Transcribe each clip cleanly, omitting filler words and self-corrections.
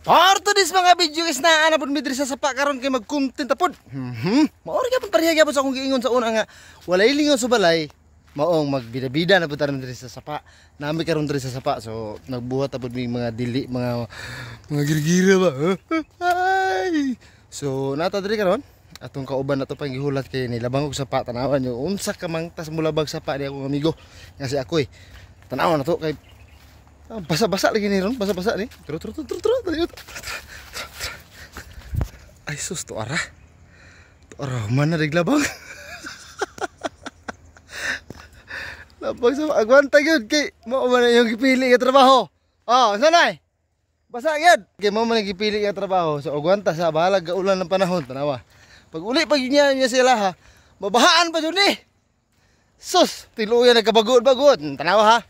For today's mga video guys na ana pud midri sa sapa karon kay mag-content tapod. Maori ka pud pareha gyapon sa akong giingon sa una nga walay lingon sa balay. Maong magbida-bida na pud taron diri sa sapa. Nami karon diri sa sapa so nagbuhat tapod mi mga dili mga gira-gira ba. Ay. So nata diri karon atong kauban na to pang gihulat kay nilabang og sapa tanawan yo unsa ka mangtas mulabag sapa ni akong amigo nga si Akoy. Tanaw na to kay basa-basa lagi ni ron, basa-basa ni. Tro. Ay sus to ara. To ara mana diglabang. Labang sa agwanta gyud kay mo man yung gipili nga trabaho. Oh, sanay. Basa gyud kay mo man gipili nga trabaho. So agwanta sa bahalag ga ulan ng panahon tanawa. Pag uli pag niya sila ha, mabahaan pa jud ni. Sus, tiluyan nagkabagood-bagood. Tanawa ha.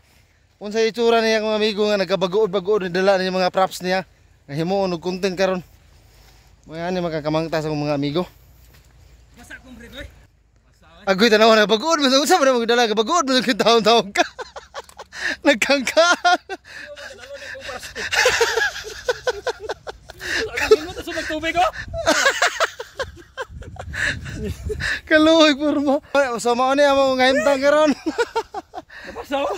Unsa itsura niya mga amigo nga nagkabagood-bagood dala niya mga props niya. Nga himuon og content karon. Mga ani makakamangta sa mga amigo. Basa kong bread oy. Agoy tanaw na bagood mo unsa man mo dala ka bagood mo taon-taon ka. Nagkangka. Ano mo ta sa tubig ko? Kaluoy porma. Sa mao ni amo ngahimtang karon. Nabasa ko.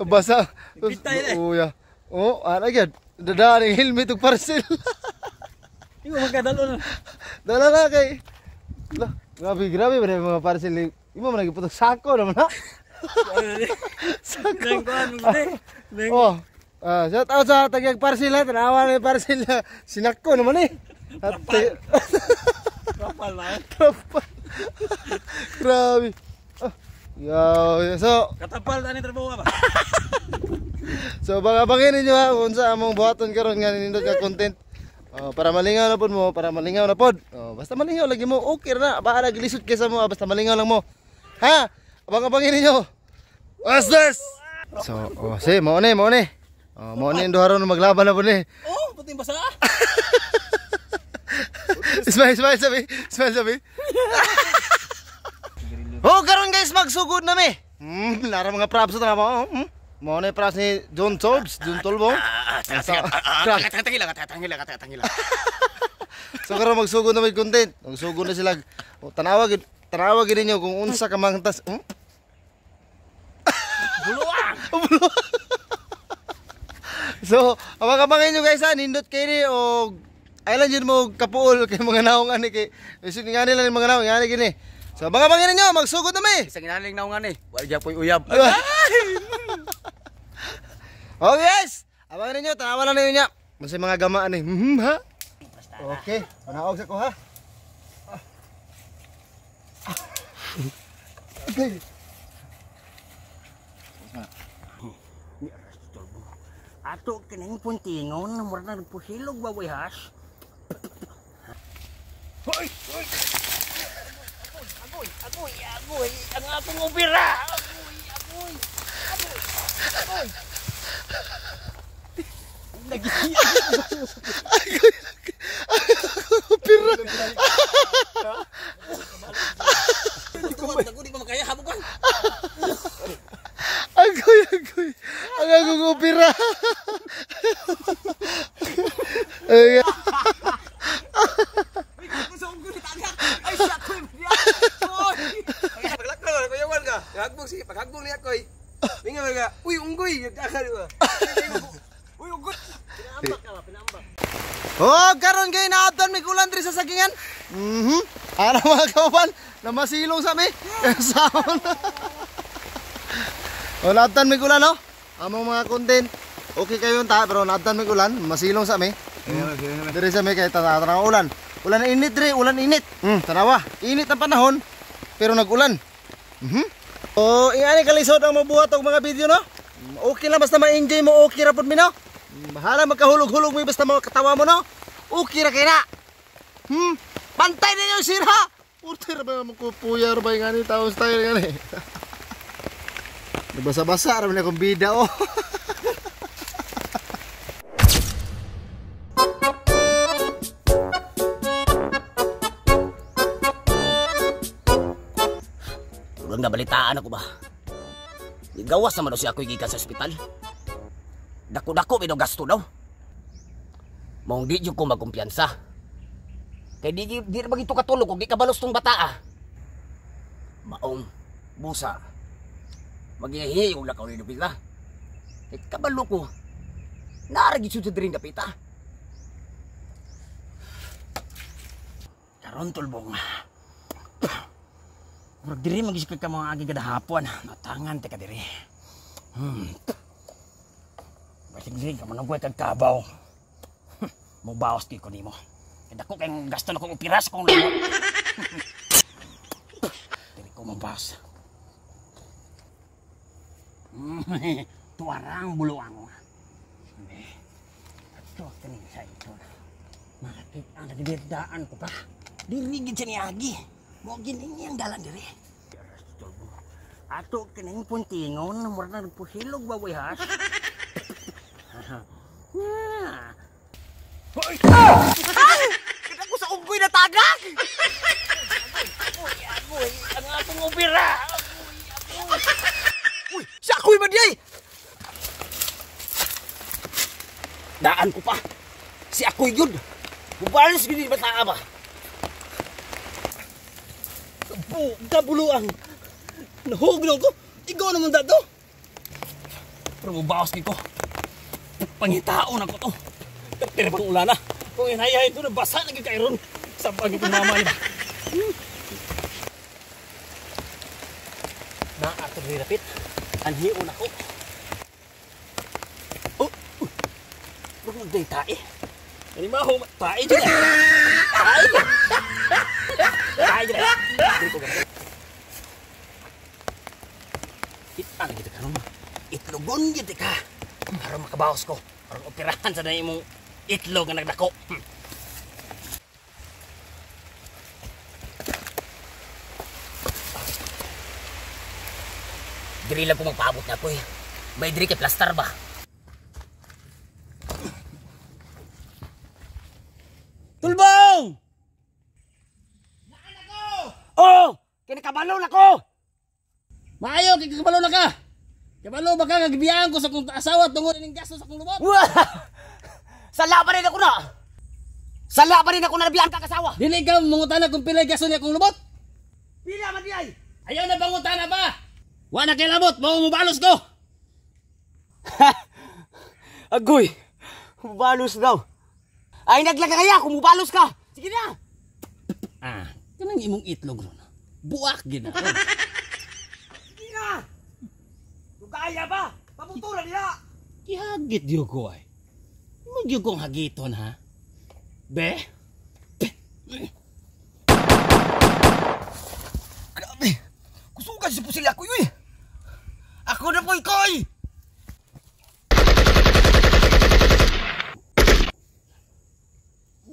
Basa. Pitay na. Oh ya. Oh, ana gyud. Dada ni helmet ug parcel. Imo magkadalo na. Dala na kay. Lah, grabe ba mga parcel ni. Imo man nagiputok sako naman ha. Sako. Neng Oh. Shout out sa tagyag parcel ha. Tanawa ni parcel. Sinako naman eh. kapal na. Trapal. Grabe. So, Katapal na ni trabaho ba? so bangin ninyo ha kung sa among buhaton karon nga nindot nga content. Para malingaw na pod mo, para malingaw na pod. Basta malingaw lagi mo, okay na. Bahala gilisod kaysa mo, basta malingaw lang mo. Ha? Abang-abangin ninyo. What's this? So, si, mo ni. Mo ni duharon maglaban na pod ni. Oh, puting basa. Smile sabi. Oh, karon guys, magsugod na mi. Lara mga props na mo. Mo na props ni John Tolbo. Tangila. So karon magsugod na may content. Magsugod na sila. Tanawag gid ninyo kung unsa ka mangtas. Buluan. So, abang-abangin nyo guys ha, nindot kayo ni o aylan dyan mo kapuol kay mga naong ani kay isin nga nila mga naong ani gini. So abang-abangin ninyo, magsugod na mi. Isang inaling naungan eh. Wala dyan po'y uyab. Okay guys, abangin ninyo, tanawa lang ninyo niya. Masay mga gamaan eh. Ha? Okay, panaog sa ko ha. Okay. Ato kining puntingon na mura na pusilog ba has? Hoy! Agoy! Ang akong opera! Agoy! Nagisiya! Opera! Di ba makaya habog ka? Agoy! Ang akong opera! Ay, siya ko yung paglakal, kuyawan ka. Paghagbong niya ko. Minga mga, uy, unggoy. Uy, unggoy. Pinambak. Oh, karon kay naabtan mi kulan diri sa sagingan. Ara mga kauban, na masilong sa mi. Sound. Oh, naabtan mi kulan no. Among mga content. Okay kayo ta, pero naabtan mi kulan, masilong sa mi. Diri sa mi kay tatara ulan. Ulan init diri, ulan init. Tanawa, init ang panahon pero nag-ulan. Oh, ingani kalisod ang mabuhat og mga video no. Okay lang basta ma-enjoy mo, okay ra pud mi no. Bahala magkahulog-hulog mo basta makatawa mo no. Okay ra kay na. Pantay ninyo sira. Urter ba magpupuyar ba ingani taon style ngani. Nabasa-basa ra man akong bida oh. Ulang nabalitaan ako ba? Gawas naman daw si Akoy gikan sa ospital. Dako-dako may daw gasto daw. Maong di jud ko magkumpiyansa. Kay di ra bagito katulog kung di kabalos tong bata ah. Maong busa. Maghihiyo na ka ni dapita. Kay kabalo ko. Naara gid sud diri dapita. Karon tulbong. Murag diri magis ka mga agi kada hapon. Natangan te ka diri. Basig diri ka manunggoy kag kabaw. Mubawas ko nimo. Kaya ko kayong gasto na kong upiras kong limot. Dili ko mabawas. Tuwarang buluang. Ito, kaning sa ito. Makakit ang nagbirdaan ko pa. Dirigid sa niagi. Mo gining ang dalan diri. Ato kining puntingon mura na nagpusilog baboy has. Hoy! Kita ko sa unggoy na tagak! Agoy! Ang atong ubira! Uy! Si ako'y ba di? Daan ko pa! Si ako'y yun! Bubalos gini bata ba? Kabuluang! Nahugnaw ko! Ikaw naman dato! Pero bubawas ko! Pangitaon ako to! Kaptira pang ulan na. Kung inayay ito, nabasa na kayron. Sa pagi ko mama niya. Naatog ni Rapit. Anhiyon ako. Oh! Huwag magday tae. Ano ba ako? Tae dyan. Tae dyan. Tae dyan. Dito ko gano'n. Kita na kita karoon. Itlogon kita ka. Para makabawas ko. Para operahan sa na imong itlog nga nagdako. Diri lang ko magpaabot na ko eh. May diri kay plaster ba? Tulbong! Naan ako! Oh! Kinikabalo na ko! Maayo, kinikabalo na ka! Kabalo ba ka nagbiyahan ko sa kong asawa tungod ning gasto sa kong lubot? Sala pa rin ako na! Sala pa rin ako na nabiyahan ka kasawa! Dili ka mangutana kung pilay gasto niya kong lubot? Pila man di ay! Ayaw na bangutana ba? Wa na kay labot, mubalos ko! Agoy! Mubalos daw! Ay naglaga kaya kung mubalos ka! Sige na! Kanang imong itlog ron. Buak gina. Sige na! Kaya ba? Paputulan nila! Kihagit diyo ko ay. Magyo kong hagiton ha? Be? Grabe! Kusugan si pusil ako yun eh! Ako na po ikoy!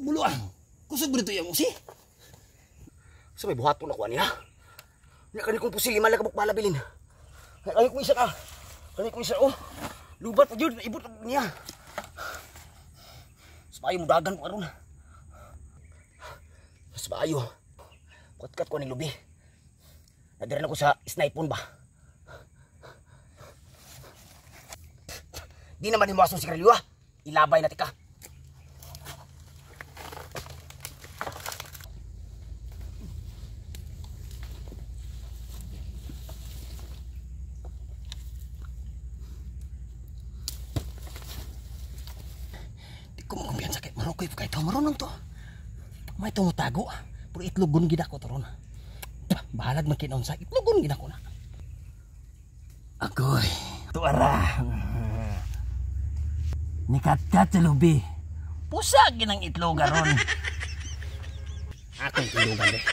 Buluan! Kusog ba dito yung musi? Sabay buhaton ako niya. Nakani kong pusil, iman lang kabuk malabilin. Kani ko isa ka. Kani ko isa oh. Lubat pa jud, ibot niya. Sabayo mudagan ko aron. Sabayo. Kat ko ning lubi. Nadiran ako sa snipon ba. Di naman himuaso si Karliwa. Ilabay na tika. Kahit marunong to. May tumutago. Pero itlogon gina ko to ron. Bahalag makinon sa itlogon gina ko na. Agoy. Tuara. Nikat-kat sa lubi. Pusa ginang itloga ron. Akong itlogan eh.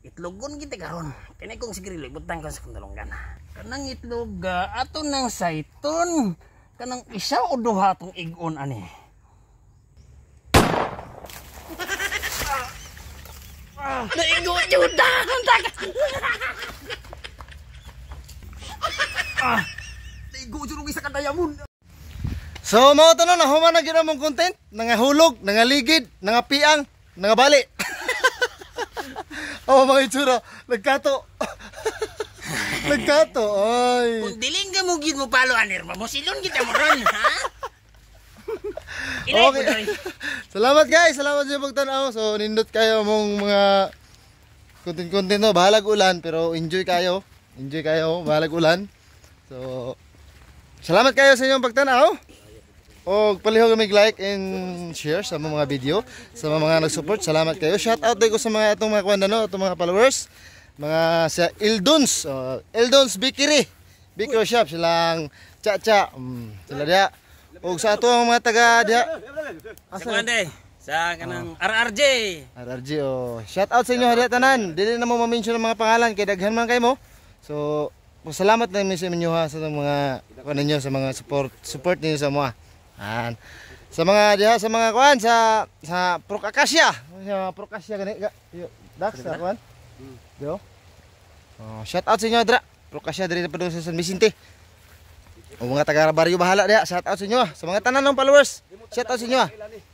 Itlogon kita karon. Kani kong sigurilo ibutang ko sa kandalonggan. Kanang itlog ato nang saiton. Kanang isa o duha tong igon ani. Naigo juda. Naigo jud isa ka dayamon. So mao to na human na gyud among content, nangahulog, nangaligid, nangapiang, nangabali. Oh mga itsura, nagkato. Nagkato, oy. Kung diling ka mo gyud mo palo anir mo silon kita mo ron, ha? Ilay Okay. ko doy. Salamat guys, salamat sa pagtanaw. So nindot kayo mong mga content no, bahalag ulan pero enjoy kayo. Enjoy kayo, bahalag ulan. So salamat kayo sa inyong pagtanaw. O palihog mig like and share sa mga video, sa mga nag-support. Salamat kayo. Shout out ko sa mga itong mga kwandano, itong mga followers, mga sa Ildons, Ildons Bikiri. Bikiri shop silang cha-cha. Sila dia. O sa ato ang mga taga dia. Sa kuande, sa kanang RRJ. RRG oh. Shout out sa inyo hadiya tanan. Dili na mo ma-mention ang mga pangalan kay daghan man kay mo. So, salamat na sa inyo ha sa mga kuan ninyo sa mga support niyo sa mga. Sa mga diha sa mga kuan sa Procaccia. Sa Procaccia gani Dax sa kuan. Yo. Oh, shout out sa inyo dra. Procaccia diri sa San Vicente. O mga taga baryo bahala diha. Shout out sa inyo sa mga tanan ng followers. Shout out sa inyo.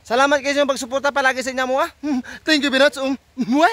Salamat kayo sa pagsuporta palagi sa inyo mo. Thank you very much. Muay.